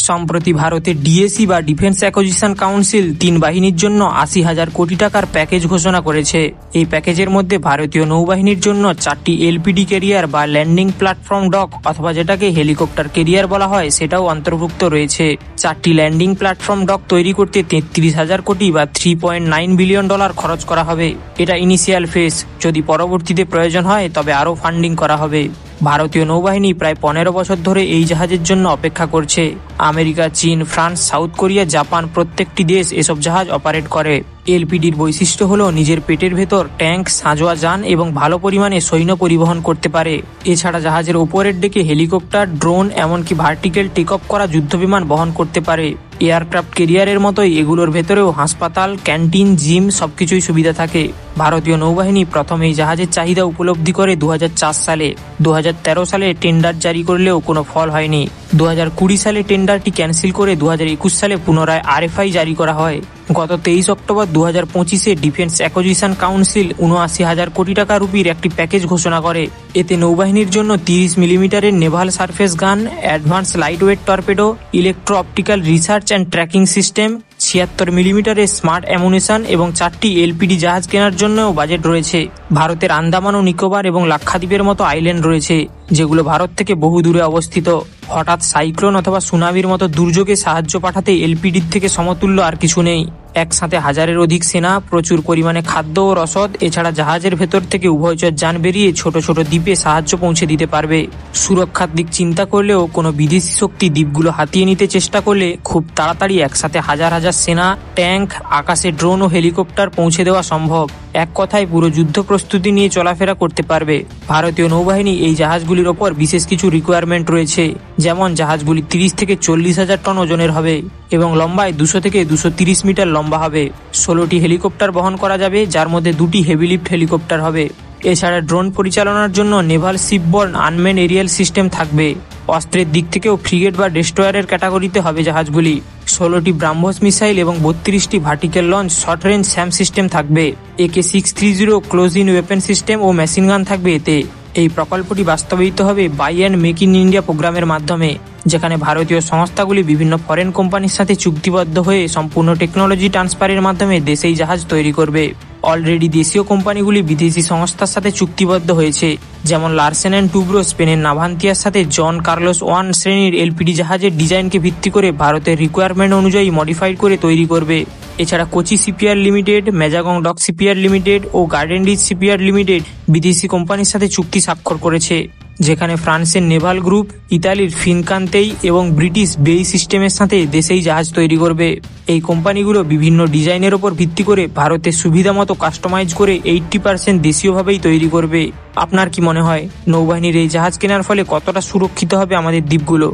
সম্প্রতি ভারতের ডিএসি বা ডিফেন্স অ্যাকুইজিশন কাউন্সিল 3 বাহিনীর জন্য 80,000 কোটি টাকার প্যাকেজ ঘোষণা করেছে। এই প্যাকেজের মধ্যে ভারতীয় নৌবাহিনীর জন্য 4টি এলপিডি ক্যারিয়ার বা ল্যান্ডিং প্ল্যাটফর্ম ডক অথবা যেটাকে হেলিকপ্টার ক্যারিয়ার বলা হয় সেটাও অন্তর্ভুক্ত রয়েছে। 4টি ল্যান্ডিং প্ল্যাটফর্ম ডক তৈরি করতে 33,000 কোটি বা $3.9 বিলিয়ন খরচ করা হবে। এটা ইনিশিয়াল ফেজ, যদি পরবর্তীতে প্রয়োজন হয় তবে আরও ফান্ডিং করা হবে। ভারতীয় নৌবাহিনী প্রায় 15 বছর ধরে এই জাহাজের জন্য অপেক্ষা করছে। আমেরিকা, চীন, ফ্রান্স, সাউথ কোরিয়া, জাপান প্রত্যেকটি দেশ এসব জাহাজ অপারেট করে। এলপিডির বৈশিষ্ট্য হলো নিজের পেটের ভেতর ট্যাঙ্ক, সাঁজোয়া যান এবং ভালো পরিমাণে সৈন্য পরিবহন করতে পারে। এছাড়া জাহাজের ওপরের ডেকে হেলিকপ্টার, ড্রোন এমনকি ভার্টিক্যাল টেক অফ করা যুদ্ধবিমান বহন করতে পারে। এয়ারক্রাফট ক্যারিয়ারের মতোই এগুলোর ভেতরেও হাসপাতাল, ক্যান্টিন, জিম সবকিছুই সুবিধা থাকে। ভারতীয় নৌবাহিনী প্রথম এই জাহাজের চাহিদা উপলব্ধি করে 2004 সালে। 2013 সালে টেন্ডার জারি করলেও কোনো ফল হয়নি। 2020 সালে টেন্ডারটি ক্যান্সেল করে 2021 সালে পুনরায় আরএফআই জারি করা হয়। গত 23 অক্টোবর 2025-এ ডিফেন্স অ্যাকুইজিশন কাউন্সিল 79,000 কোটি টাকা রুপির একটি প্যাকেজ ঘোষণা করে। এতে নৌবাহিনীর জন্য 30 মিলিমিটারের নেভাল সারফেস গান, advance lightweight torpedo, electro optical research and tracking system, 76 মিলিমিটারের স্মার্ট অ্যামুনিশন এবং 4টি এলপিডি জাহাজ কেনার জন্যও বাজেট রয়েছে। ভারতের আন্দামান ও নিকোবর এবং লাক্ষাদ্বীপের মতো আইল্যান্ড রয়েছে, যেগুলো ভারত থেকে বহু দূরে অবস্থিত। হঠাৎ সাইক্লোন অথবা সুনামির মতো দুর্যোগে সাহায্য পাঠাতে এলপিডির থেকে সমতুল্য আর কিছু নেই। একসাথে 1000-এর অধিক সেনা, প্রচুর পরিমাণে খাদ্য ও রসদ, এছাড়া জাহাজের ভেতর থেকে উভয়চর যান বেরিয়ে ছোট ছোট দ্বীপে সাহায্য পৌঁছে দিতে পারবে। সুরক্ষার দিক চিন্তা করলেও কোনো বিদেশি শক্তি দ্বীপগুলো হাতিয়ে নিতে চেষ্টা করলে খুব তাড়াতাড়ি একসাথে হাজার হাজার সেনা, ট্যাঙ্ক, আকাশে ড্রোন ও হেলিকপ্টার পৌঁছে দেওয়া সম্ভব। এক কথায় পুরো যুদ্ধ প্রস্তুতি নিয়ে চলাফেরা করতে পারবে। ভারতীয় নৌবাহিনী এই জাহাজগুলির ওপর বিশেষ কিছু রিকোয়ারমেন্ট রয়েছে, যেমন জাহাজগুলি 30 থেকে 40,000 টন ওজনের হবে এবং লম্বায় 200 থেকে 230 মিটার লম্বা হবে। 16টি হেলিকপ্টার বহন করা যাবে, যার মধ্যে 2টি হেভি লিফট হেলিকপ্টার হবে। এছাড়া ড্রোন পরিচালনার জন্য নেভাল শিপবর্ন আনম্যান এরিয়াল সিস্টেম থাকবে। অস্ত্রের দিক থেকেও ফ্রিগেট বা ডেস্ট্রয়ারের ক্যাটাগরিতে হবে জাহাজগুলি। 16টি ব্রাহ্মস মিসাইল এবং 32টি vertical launch short range SAM system থাকবে। AK-630 close in weapon system ও মেশিন গান থাকবে এতে। এই প্রকল্পটি বাস্তবায়িত হবে by and make in India প্রোগ্রামের মাধ্যমে, যেখানে ভারতীয় সংস্থাগুলি বিভিন্ন ফরেন কোম্পানির সাথে চুক্তিবদ্ধ হয়ে সম্পূর্ণ টেকনোলজি ট্রান্সফারের মাধ্যমে দেশেই জাহাজ তৈরি করবে। অলরেডি দেশীয় কোম্পানিগুলি বিদেশি সংস্থার সাথে চুক্তিবদ্ধ হয়েছে, যেমন লারসেন অ্যান্ড টুব্রো স্পেনের নাভান্তিয়ার সাথে জন কার্লোস 1 শ্রেণীর এলপিডি জাহাজের ডিজাইনকে ভিত্তি করে ভারতের রিকোয়ারমেন্ট অনুযায়ী মডিফাইড করে তৈরি করবে। এছাড়া Kochi shipyard limited, Mazagon dock shipyard limited ও গার্ডেন রিচ শিপইয়ার্ড লিমিটেড বিদেশি কোম্পানির সাথে চুক্তি স্বাক্ষর করেছে, যেখানে ফ্রান্সের নেভাল গ্রুপ, ইতালির ফিনকান্তেই এবং ব্রিটিশ বেই সিস্টেমের সাথে দেশেই জাহাজ তৈরি করবে। এই কোম্পানিগুলো বিভিন্ন ডিজাইনের ওপর ভিত্তি করে ভারতের সুবিধা মতো কাস্টমাইজ করে 80% দেশীয়ভাবেই তৈরি করবে। আপনার কি মনে হয় নৌবাহিনীর এই জাহাজ কেনার ফলে কতটা সুরক্ষিত হবে আমাদের দ্বীপগুলো?